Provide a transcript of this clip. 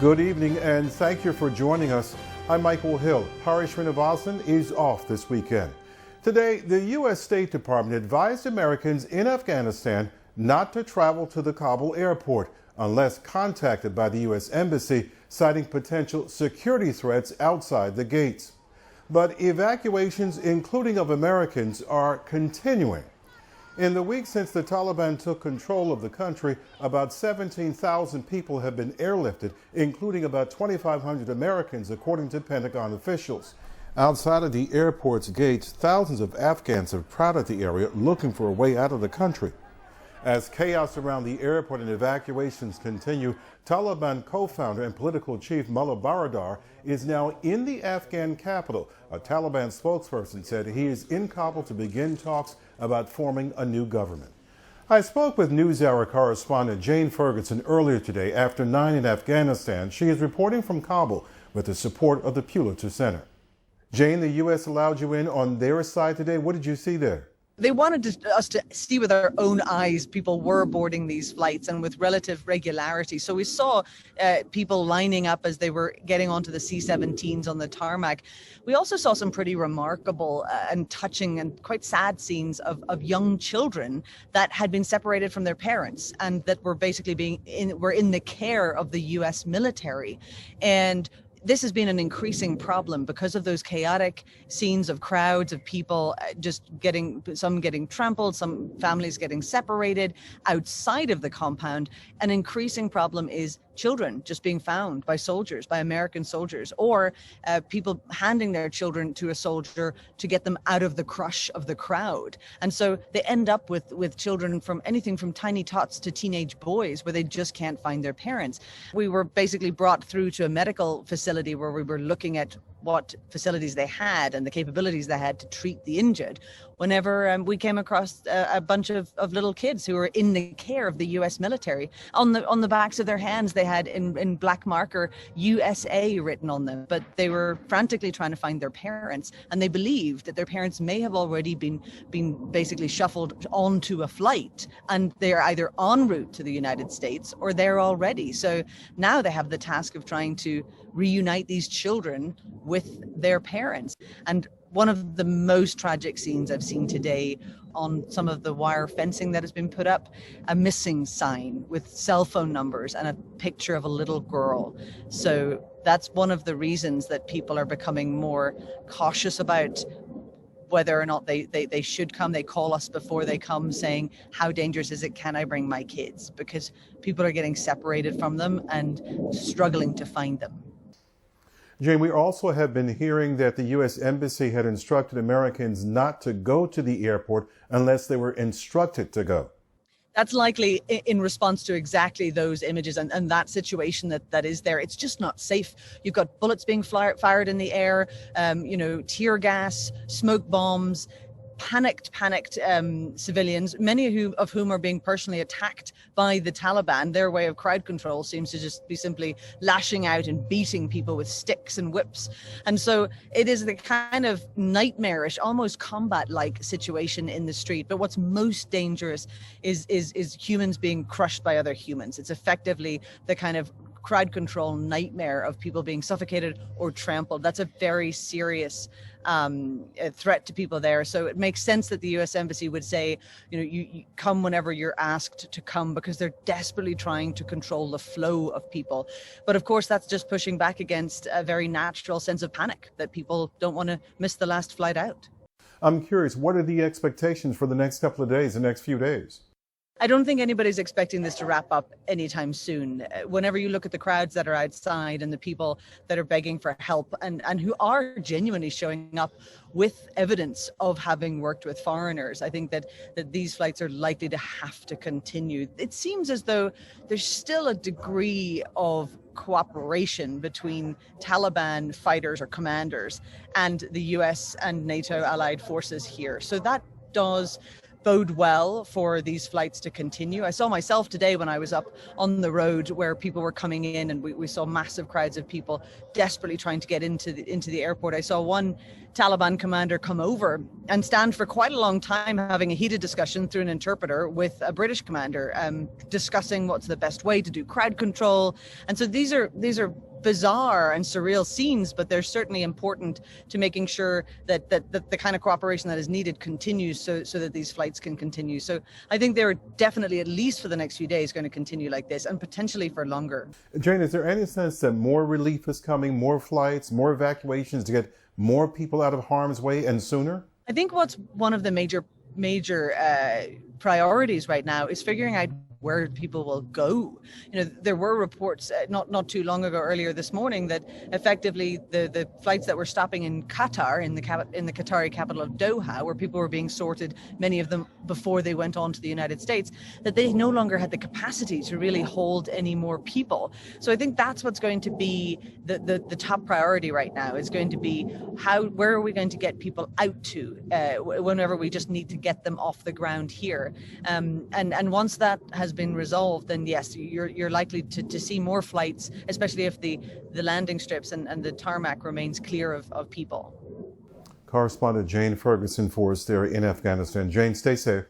Good evening and thank you for joining us. I'm Michael Hill. Hari Srinivasan is off this weekend. Today, the U.S. State Department advised Americans in Afghanistan not to travel to the Kabul airport unless contacted by the U.S. Embassy, citing potential security threats outside the gates. But evacuations, including of Americans, are continuing. In the week since the Taliban took control of the country, about 17,000 people have been airlifted, including about 2,500 Americans, according to Pentagon officials. Outside of the airport's gates, thousands of Afghans have crowded the area looking for a way out of the country. As chaos around the airport and evacuations continue, Taliban co-founder and political chief Mullah Baradar is now in the Afghan capital. A Taliban spokesperson said he is in Kabul to begin talks about forming a new government. I spoke with NewsHour correspondent Jane Ferguson earlier today after 9 in Afghanistan. She is reporting from Kabul with the support of the Pulitzer Center. Jane, the U.S. allowed you in on their side today. What did you see there? They wanted us to see with our own eyes people were boarding these flights and with relative regularity. So we saw people lining up as they were getting onto the C-17s on the tarmac. We also saw some pretty remarkable and touching and quite sad scenes of young children that had been separated from their parents and that were basically were in the care of the U.S. military. And this has been an increasing problem because of those chaotic scenes of crowds of people just some getting trampled, some families getting separated outside of the compound. An increasing problem is children just being found by soldiers, by American soldiers, or people handing their children to a soldier to get them out of the crush of the crowd. And so they end up with children from anything from tiny tots to teenage boys where they just can't find their parents. We were basically brought through to a medical facility where we were looking at what facilities they had and the capabilities they had to treat the injured. Whenever we came across a bunch of little kids who were in the care of the U.S. military, on the backs of their hands they had in black marker USA written on them, but they were frantically trying to find their parents, and they believed that their parents may have already been basically shuffled onto a flight, and they are either en route to the United States or they're already. So now they have the task of trying to reunite these children with their parents. And one of the most tragic scenes I've seen today on some of the wire fencing that has been put up, a missing sign with cell phone numbers and a picture of a little girl. So that's one of the reasons that people are becoming more cautious about whether or not they should come. They call us before they come saying, how dangerous is it? Can I bring my kids? Because people are getting separated from them and struggling to find them. Jane, we also have been hearing that the U.S. Embassy had instructed Americans not to go to the airport unless they were instructed to go. That's likely in response to exactly those images and that situation that is there. It's just not safe. You've got bullets being fired in the air, tear gas, smoke bombs, panicked civilians, many of whom are being personally attacked by the Taliban. Their way of crowd control seems to just be simply lashing out and beating people with sticks and whips. And so it is the kind of nightmarish, almost combat-like situation in the street. But what's most dangerous is humans being crushed by other humans. It's effectively the kind of crowd control nightmare of people being suffocated or trampled. That's a very serious threat to people there. So it makes sense that the U.S. Embassy would say, you come whenever you're asked to come, because they're desperately trying to control the flow of people. But of course, that's just pushing back against a very natural sense of panic that people don't want to miss the last flight out. I'm curious, what are the expectations for the next couple of days, the next few days? I don't think anybody's expecting this to wrap up anytime soon. Whenever you look at the crowds that are outside and the people that are begging for help and who are genuinely showing up with evidence of having worked with foreigners, I think that these flights are likely to have to continue. It seems as though there's still a degree of cooperation between Taliban fighters or commanders and the US and NATO allied forces here. So that does bode well for these flights to continue. I saw myself today when I was up on the road where people were coming in, and we saw massive crowds of people desperately trying to get into the airport. I saw one Taliban commander come over and stand for quite a long time having a heated discussion through an interpreter with a British commander, discussing what's the best way to do crowd control. And so these are bizarre and surreal scenes, but they're certainly important to making sure that the kind of cooperation that is needed continues so that these flights can continue. So I think they're definitely, at least for the next few days, going to continue like this, and potentially for longer. Jane, is there any sense that more relief is coming, more flights, more evacuations to get more people out of harm's way and sooner? I think what's one of the major priorities right now is figuring out where people will go. There were reports not too long ago, earlier this morning, that effectively the flights that were stopping in Qatar, in the Qatari capital of Doha, where people were being sorted, many of them before they went on to the United States, that they no longer had the capacity to really hold any more people. So I think that's what's going to be the top priority right now, is going to be where are we going to get people out to whenever we just need to get them off the ground here. And once that has been resolved, then yes, you're likely to see more flights, especially if the landing strips and the tarmac remains clear of people. Correspondent Jane Ferguson for us there in Afghanistan. Jane, stay safe.